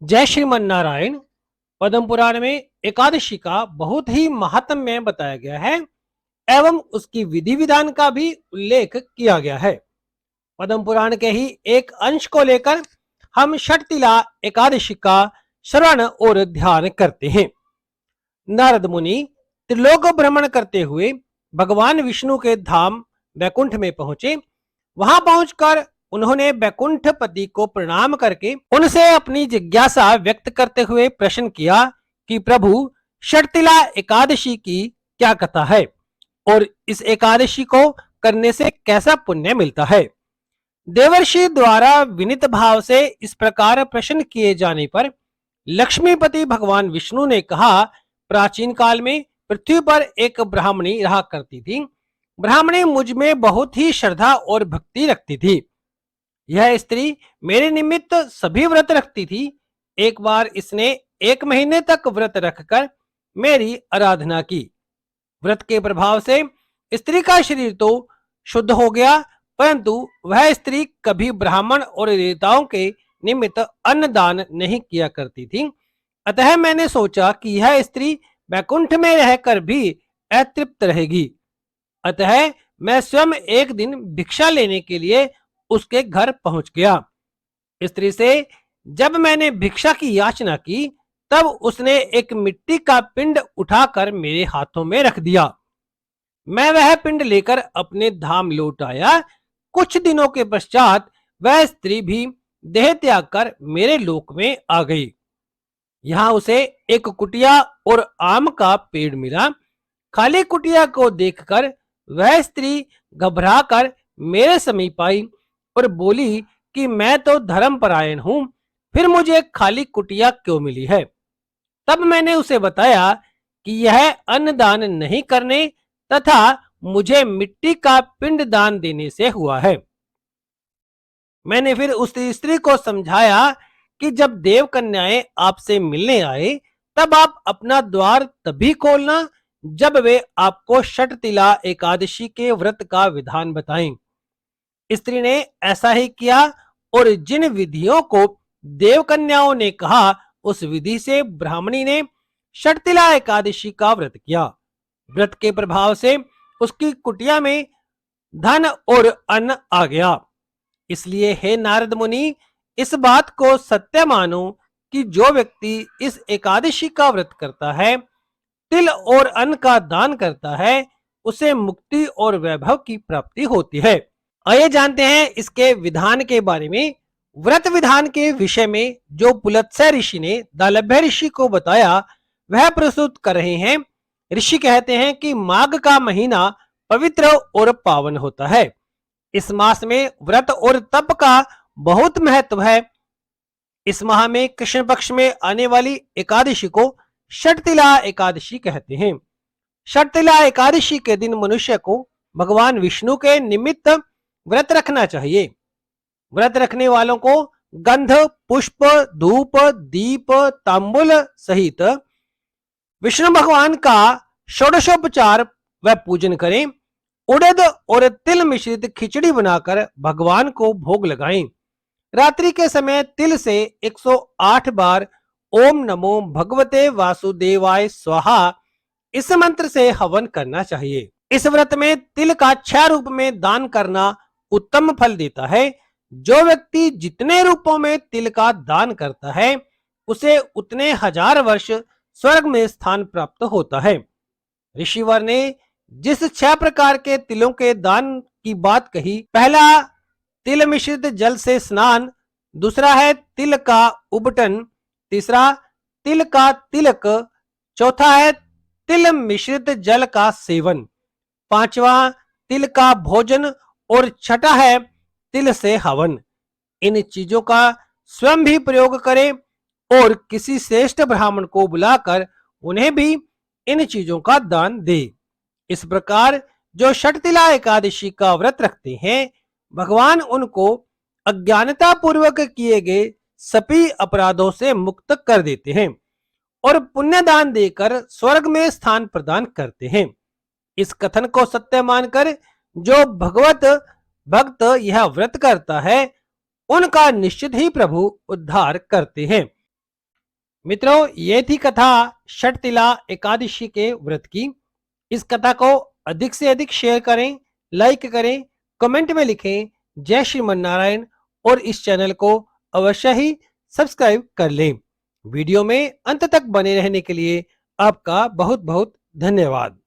जय श्रीमन नारायण। पद्म पुराण में एकादशी का बहुत ही महात्म्य बताया गया है एवं उसकी विधि विधान का भी उल्लेख किया गया है। पद्म पुराण के ही एक अंश को लेकर हम षटतिला एकादशी का श्रवण और ध्यान करते हैं। नारद मुनि त्रिलोक भ्रमण करते हुए भगवान विष्णु के धाम वैकुंठ में पहुंचे। वहां पहुंचकर उन्होंने वैकुंठपति को प्रणाम करके उनसे अपनी जिज्ञासा व्यक्त करते हुए प्रश्न किया कि प्रभु, षटतिला एकादशी की क्या कथा है और इस एकादशी को करने से कैसा पुण्य मिलता है। देवर्षि द्वारा विनित भाव से इस प्रकार प्रश्न किए जाने पर लक्ष्मीपति भगवान विष्णु ने कहा, प्राचीन काल में पृथ्वी पर एक ब्राह्मणी रहा करती थी। ब्राह्मणी मुझ में बहुत ही श्रद्धा और भक्ति रखती थी। यह स्त्री मेरे निमित्त सभी व्रत रखती थी। एक बार इसने 1 महीने तक व्रत रखकर मेरी आराधना की। व्रत के प्रभाव से स्त्री का शरीर तो शुद्ध हो गया, परंतु वह स्त्री कभी ब्राह्मण और देवताओं के निमित्त अन्न दान नहीं किया करती थी। अतः मैंने सोचा कि यह स्त्री वैकुंठ में रहकर भी अतृप्त रहेगी। अतः मैं स्वयं एक दिन भिक्षा लेने के लिए उसके घर पहुंच गया। स्त्री से जब मैंने भिक्षा की याचना की, तब उसने एक मिट्टी का पिंड उठाकर मेरे हाथों में रख दिया। मैं वह पिंड लेकर अपने धाम लौट आया। कुछ दिनों के पश्चात वह स्त्री भी देह त्याग कर मेरे लोक में आ गई। यहाँ उसे एक कुटिया और आम का पेड़ मिला। खाली कुटिया को देखकर वह स्त्री घबराकर मेरे समीप आई और बोली कि मैं तो धर्मपरायण हूं, फिर मुझे खाली कुटिया क्यों मिली है। तब मैंने उसे बताया कि यह अन्नदान नहीं करने तथा मुझे मिट्टी का पिंड दान देने से हुआ है। मैंने फिर उस स्त्री को समझाया कि जब देव कन्याएं आपसे मिलने आए, तब आप अपना द्वार तभी खोलना जब वे आपको षटतिला एकादशी के व्रत का विधान बताएं। स्त्री ने ऐसा ही किया और जिन विधियों को देव कन्याओं ने कहा, उस विधि से ब्राह्मणी ने षटतिला एकादशी का व्रत किया। व्रत के प्रभाव से उसकी कुटिया में धन और अन्न आ गया। इसलिए हे नारद मुनि, इस बात को सत्य मानो कि जो व्यक्ति इस एकादशी का व्रत करता है, तिल और अन्न का दान करता है, उसे मुक्ति और वैभव की प्राप्ति होती है। आइए जानते हैं इसके विधान के बारे में। व्रत विधान के विषय में जो पुलत्स्य ऋषि ने दालभ्य ऋषि को बताया, वह प्रस्तुत कर रहे हैं। ऋषि कहते हैं कि माघ का महीना पवित्र और पावन होता है। इस मास में व्रत और तप का बहुत महत्व है। इस माह में कृष्ण पक्ष में आने वाली एकादशी को षटतिला एकादशी कहते हैं। षटतिला एकादशी के दिन मनुष्य को भगवान विष्णु के निमित्त व्रत रखना चाहिए। व्रत रखने वालों को गंध, पुष्प, धूप, दीप, तांबुल सहित विष्णु भगवान का षोडशोपचार व पूजन करें। उड़द और तिल मिश्रित खिचड़ी बनाकर भगवान को भोग लगाएं। रात्रि के समय तिल से 108 बार ओम नमो भगवते वासुदेवाय स्वाहा इस मंत्र से हवन करना चाहिए। इस व्रत में तिल का 6 रूप में दान करना उत्तम फल देता है। जो व्यक्ति जितने रूपों में तिल का दान करता है, उसे उतने 1000 वर्ष स्वर्ग में स्थान प्राप्त होता है। ऋषिवर ने जिस 6 प्रकार के तिलों के दान की बात कही, पहला तिल मिश्रित जल से स्नान, दूसरा है तिल का उबटन, तीसरा तिल का तिलक, चौथा है तिल मिश्रित जल का सेवन, पांचवा तिल का भोजन और छठा है तिल से हवन। इन चीजों का स्वयं भी प्रयोग करें और किसी श्रेष्ठ ब्राह्मण को बुलाकर उन्हें भी इन चीजों का दान दे। इस प्रकार जो षटतिला एकादशी का व्रत रखते हैं, भगवान उनको अज्ञानता पूर्वक किए गए सभी अपराधों से मुक्त कर देते हैं और पुण्य दान देकर स्वर्ग में स्थान प्रदान करते हैं। इस कथन को सत्य मानकर जो भगवत भक्त यह व्रत करता है, उनका निश्चित ही प्रभु उद्धार करते हैं। मित्रों, ये थी कथा षटतिला एकादशी के व्रत की। इस कथा को अधिक से अधिक शेयर करें, लाइक करें, कमेंट में लिखें जय श्रीमन नारायण और इस चैनल को अवश्य ही सब्सक्राइब कर लें। वीडियो में अंत तक बने रहने के लिए आपका बहुत बहुत धन्यवाद।